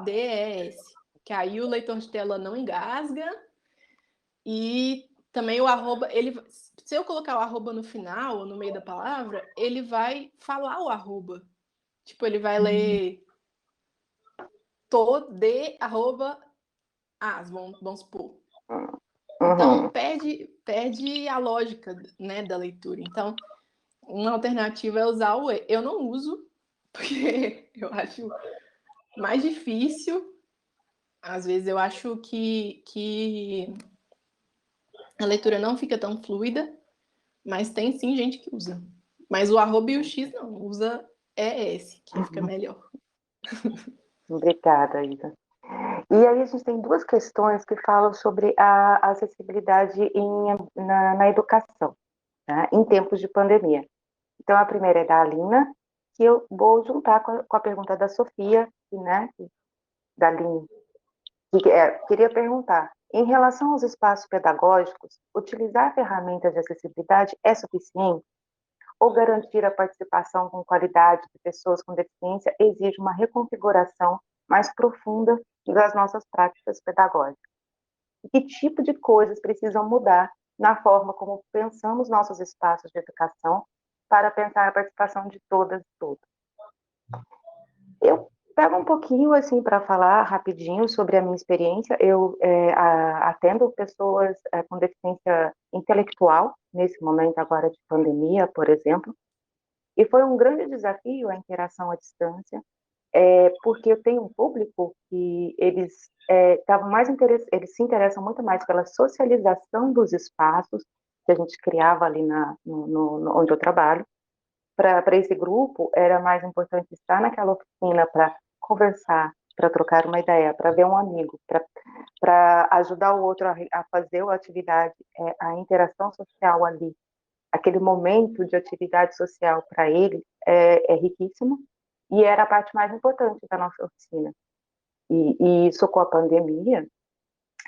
DES, que aí o leitor de tela não engasga e também o arroba, se eu colocar o arroba no final ou no meio da palavra, ele vai falar o arroba. Tipo, ele vai ler tode, arroba, vamos supor. Então, Uhum. perde a lógica, né, da leitura. Então, uma alternativa é usar o E. Eu não uso, porque eu acho mais difícil. Às vezes eu acho que a leitura não fica tão fluida, mas tem sim gente que usa. Mas o arroba e o X não, usa ES, que fica melhor. Obrigada, Isa. E aí a gente tem duas questões que falam sobre a acessibilidade na educação, tá? Em tempos de pandemia. Então, a primeira é da Alina, que eu vou juntar com a pergunta da Sofia, né, da Aline, queria perguntar, em relação aos espaços pedagógicos, utilizar ferramentas de acessibilidade é suficiente? Ou garantir a participação com qualidade de pessoas com deficiência exige uma reconfiguração mais profunda das nossas práticas pedagógicas? E que tipo de coisas precisam mudar na forma como pensamos nossos espaços de educação para pensar a participação de todas e todos? Eu pego um pouquinho assim para falar rapidinho sobre a minha experiência. Eu atendo pessoas com deficiência intelectual nesse momento agora de pandemia, por exemplo, e foi um grande desafio a interação à distância. porque eu tenho um público que eles eles se interessam muito mais pela socialização dos espaços que a gente criava ali onde eu trabalho. Para esse grupo, era mais importante estar naquela oficina para conversar, para trocar uma ideia, para ver um amigo, para ajudar o outro a fazer a atividade, a interação social ali. Aquele momento de atividade social para ele é riquíssimo e era a parte mais importante da nossa oficina. E isso com a pandemia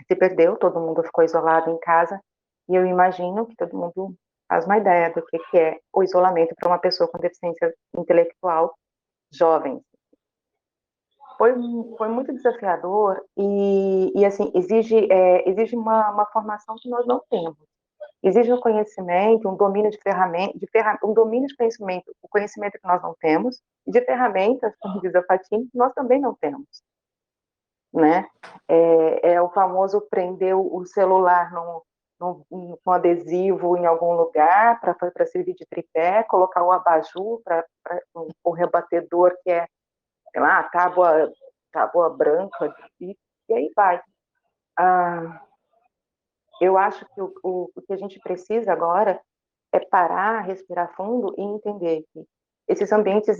se perdeu, todo mundo ficou isolado em casa, e eu imagino que todo mundo faz uma ideia do que é o isolamento para uma pessoa com deficiência intelectual jovem. Foi muito desafiador e assim, exige uma formação que nós não temos. Exige um conhecimento, um domínio de ferramentas, um domínio de conhecimento, o conhecimento que nós não temos, e de ferramentas, como diz a Fatine, que nós também não temos. Né? É o famoso prender o celular com adesivo em algum lugar para servir de tripé, colocar o abajur o rebatedor que é, sei lá, tábua branca, e aí vai. Eu acho que o que a gente precisa agora é parar, respirar fundo e entender que esses ambientes,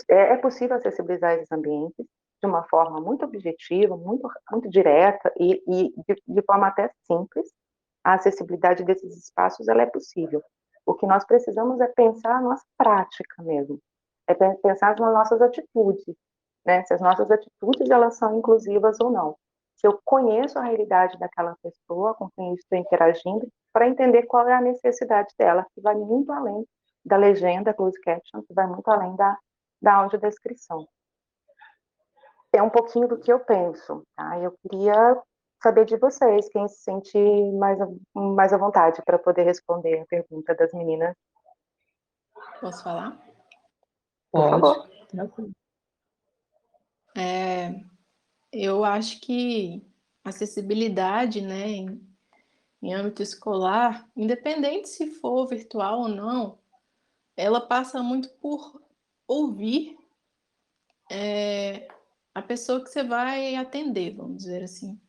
é possível acessibilizar esses ambientes de uma forma muito objetiva, muito direta e de forma até simples. A acessibilidade desses espaços, ela é possível. O que nós precisamos é pensar a nossa prática mesmo, é pensar nas nossas atitudes, né? Se as nossas atitudes, elas são inclusivas ou não. Se eu conheço a realidade daquela pessoa com quem estou interagindo, para entender qual é a necessidade dela, que vai muito além da legenda, closed caption, que vai muito além da audiodescrição. É um pouquinho do que eu penso, tá? Eu queria saber de vocês, quem se sente mais à vontade para poder responder a pergunta das meninas. Posso falar? Por favor. Tranquilo. Eu acho que acessibilidade, né, em âmbito escolar, independente se for virtual ou não, ela passa muito por ouvir a pessoa que você vai atender, vamos dizer assim.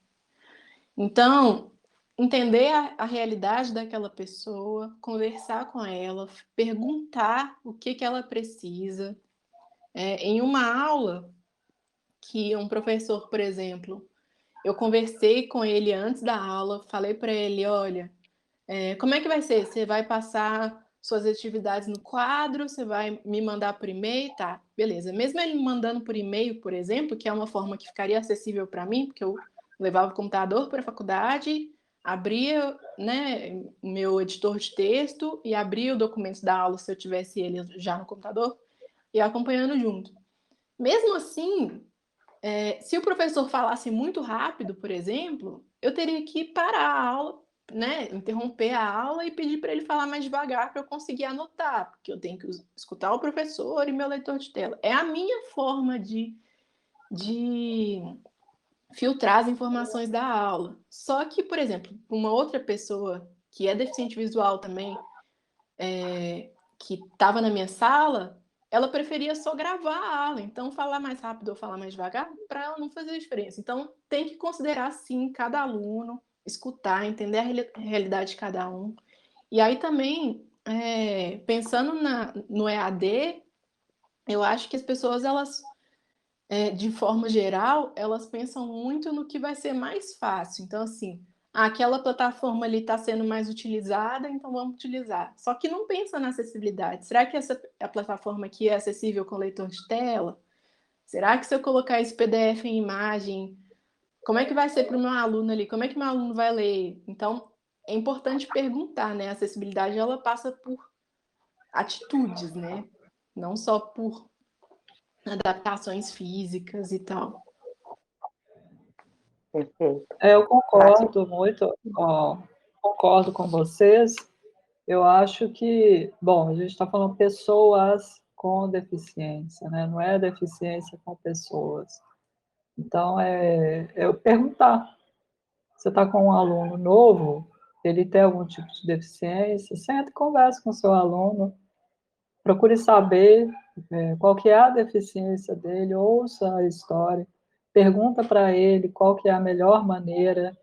Então, entender a realidade daquela pessoa, conversar com ela, perguntar o que ela precisa. Em uma aula, que um professor, por exemplo, eu conversei com ele antes da aula, falei para ele, olha, como é que vai ser? Você vai passar suas atividades no quadro, você vai me mandar por e-mail, tá? Beleza. Mesmo ele me mandando por e-mail, por exemplo, que é uma forma que ficaria acessível para mim, porque eu levava o computador para a faculdade, abria, né, o meu editor de texto e abria o documento da aula se eu tivesse ele já no computador e acompanhando junto. Mesmo assim, se o professor falasse muito rápido, por exemplo, eu teria que parar a aula, né, interromper a aula e pedir para ele falar mais devagar para eu conseguir anotar, porque eu tenho que escutar o professor e meu leitor de tela. É a minha forma de filtrar as informações da aula. Só que, por exemplo, uma outra pessoa que é deficiente visual também, que estava na minha sala, ela preferia só gravar a aula, então falar mais rápido ou falar mais devagar, para ela não fazer diferença. Então, tem que considerar, sim, cada aluno, escutar, entender a realidade de cada um. E aí também, pensando no EAD, eu acho que as pessoas, elas, de forma geral, elas pensam muito no que vai ser mais fácil. Então, assim, aquela plataforma ali está sendo mais utilizada, então vamos utilizar. Só que não pensa na acessibilidade. Será que a plataforma aqui é acessível com leitor de tela? Será que se eu colocar esse PDF em imagem, como é que vai ser para o meu aluno ali? Como é que meu aluno vai ler? Então, é importante perguntar, né? A acessibilidade, ela passa por atitudes, né? Não só por adaptações físicas e tal. Perfeito. Eu concordo muito, concordo com vocês. Eu acho que, bom, a gente está falando pessoas com deficiência, né? Não é deficiência com pessoas. Então, é eu perguntar. Você está com um aluno novo, ele tem algum tipo de deficiência, senta e conversa com o seu aluno, procure saber qual que é a deficiência dele, ouça a história, pergunta para ele qual que é a melhor maneira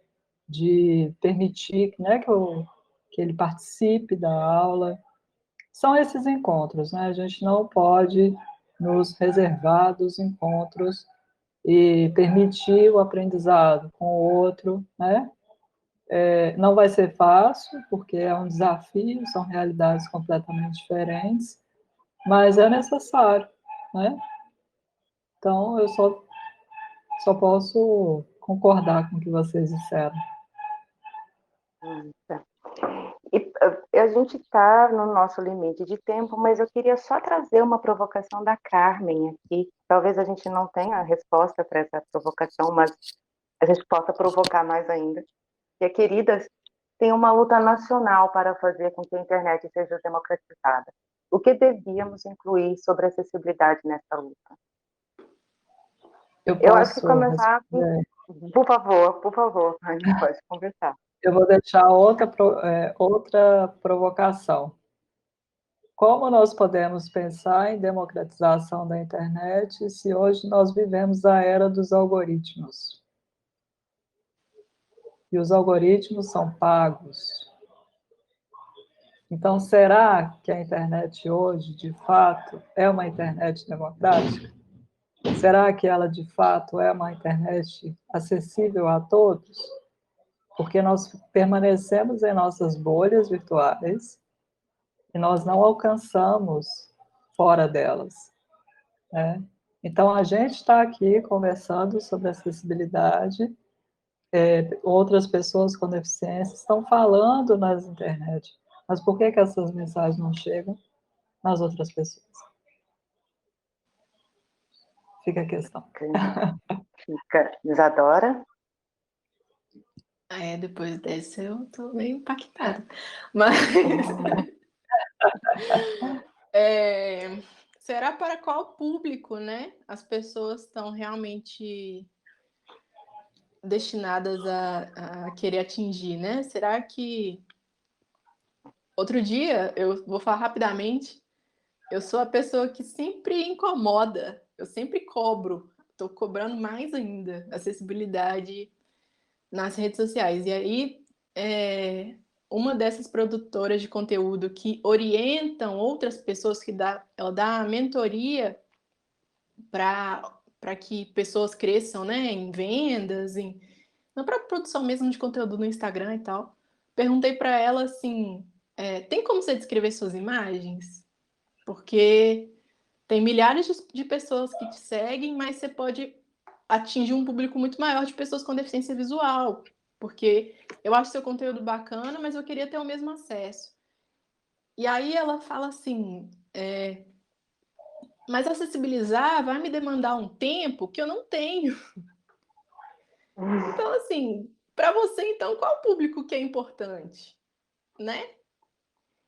de permitir, né, que ele participe da aula. São esses encontros, né? A gente não pode nos reservar dos encontros e permitir o aprendizado com o outro, né? Não vai ser fácil, porque é um desafio, são realidades completamente diferentes, mas é necessário, né? Então, eu só posso concordar com o que vocês disseram. Tá. E a gente está no nosso limite de tempo, mas eu queria só trazer uma provocação da Carmen aqui. Talvez a gente não tenha a resposta para essa provocação, mas a gente possa provocar mais ainda. E a Queridas tem uma luta nacional para fazer com que a internet seja democratizada. O que devíamos incluir sobre acessibilidade nessa luta? Eu Eu acho que posso começar, responder? por favor, a gente pode conversar. Eu vou deixar outra provocação. Como nós podemos pensar em democratização da internet se hoje nós vivemos a era dos algoritmos? E os algoritmos são pagos. Então, será que a internet hoje, de fato, é uma internet democrática? Será que ela, de fato, é uma internet acessível a todos? Porque nós permanecemos em nossas bolhas virtuais e nós não alcançamos fora delas, né? Então, a gente está aqui conversando sobre acessibilidade, outras pessoas com deficiência estão falando nas internet, mas por que essas mensagens não chegam nas outras pessoas? Fica a questão. Fica, Isadora? Depois dessa eu tô meio impactada. Mas será para qual público, né? As pessoas estão realmente destinadas a querer atingir, né? Será que outro dia, eu vou falar rapidamente, eu sou a pessoa que sempre incomoda, eu sempre cobro, estou cobrando mais ainda acessibilidade nas redes sociais. E aí, uma dessas produtoras de conteúdo que orientam outras pessoas, ela dá mentoria para que pessoas cresçam, né, em vendas, na própria produção mesmo de conteúdo no Instagram e tal. Perguntei para ela assim, tem como você descrever suas imagens? Porque tem milhares de pessoas que te seguem, mas você pode atingir um público muito maior de pessoas com deficiência visual. Porque eu acho seu conteúdo bacana, mas eu queria ter o mesmo acesso. E aí ela fala assim, mas acessibilizar vai me demandar um tempo que eu não tenho. Então, assim, para você, então, qual o público que é importante? Né?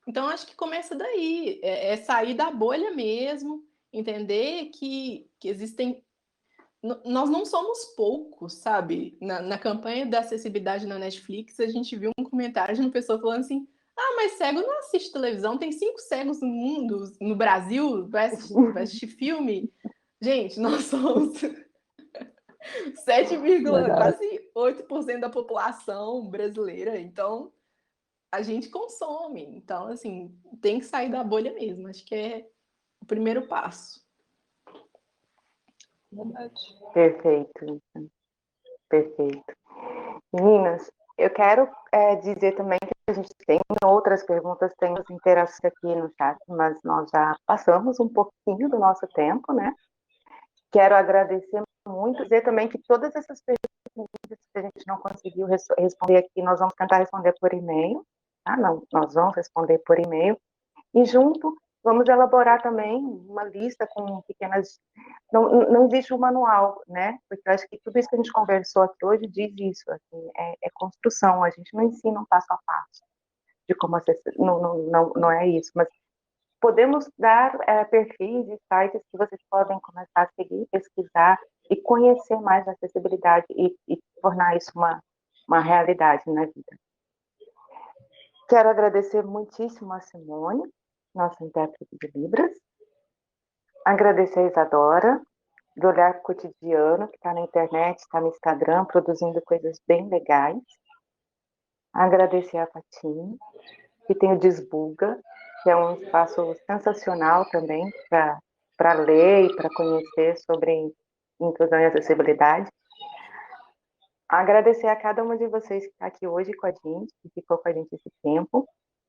Então, acho que começa daí. É sair da bolha mesmo, entender que existem. Nós não somos poucos, sabe? Na campanha da acessibilidade na Netflix, a gente viu um comentário de uma pessoa falando assim: ah, mas cego não assiste televisão, tem 5 cegos no mundo, no Brasil, vai assistir filme. Gente, nós somos 7, quase 8% da população brasileira, então a gente consome. Então, assim, tem que sair da bolha mesmo. Acho que é o primeiro passo. Perfeito, perfeito. Meninas, eu quero dizer também que a gente tem outras perguntas, temos interação aqui no chat, mas nós já passamos um pouquinho do nosso tempo, né? Quero agradecer muito, dizer também que todas essas perguntas que a gente não conseguiu responder aqui, nós vamos tentar responder por e-mail, tá? Não, nós vamos responder por e-mail, e junto vamos elaborar também uma lista com pequenas... Não existe um manual, né? Porque eu acho que tudo isso que a gente conversou aqui hoje diz isso, assim, é construção, a gente não ensina um passo a passo de como acessar, não é isso, mas podemos dar perfis e sites que vocês podem começar a seguir, pesquisar e conhecer mais a acessibilidade e tornar isso uma realidade na vida. Quero agradecer muitíssimo a Simone, nossa intérprete de Libras. Agradecer a Isadora, do Olhar Cotidiano, que está na internet, está no Instagram, produzindo coisas bem legais. Agradecer a Patinho, que tem o Desbuga, que é um espaço sensacional também para ler e para conhecer sobre inclusão e acessibilidade. Agradecer a cada uma de vocês que está aqui hoje com a gente, que ficou com a gente esse tempo,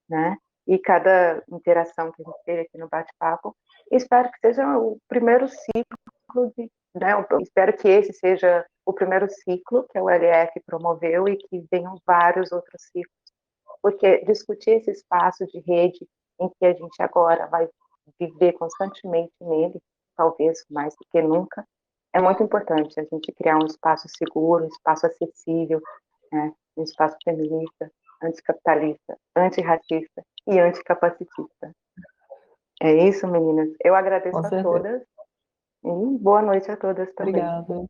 né? E cada interação que a gente teve aqui no bate-papo. Espero que seja o primeiro ciclo né? Espero que esse seja o primeiro ciclo que a ULF promoveu e que venham vários outros ciclos, porque discutir esse espaço de rede em que a gente agora vai viver constantemente nele, talvez mais do que nunca, é muito importante a gente criar um espaço seguro, um espaço acessível, né? Um espaço feminista, anticapitalista, antirracista e anticapacitista. É isso, meninas. Eu agradeço Com a certeza. todas e boa noite a todas também. Obrigada.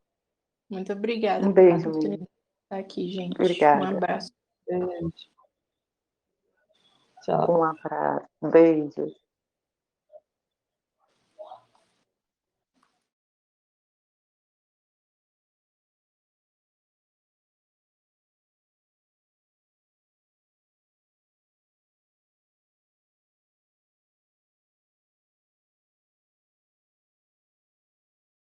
Muito obrigada Um pela beijo, oportunidade meninas. de estar aqui, gente. Um Obrigada. abraço. Beijo. Tchau. Um abraço. Beijos.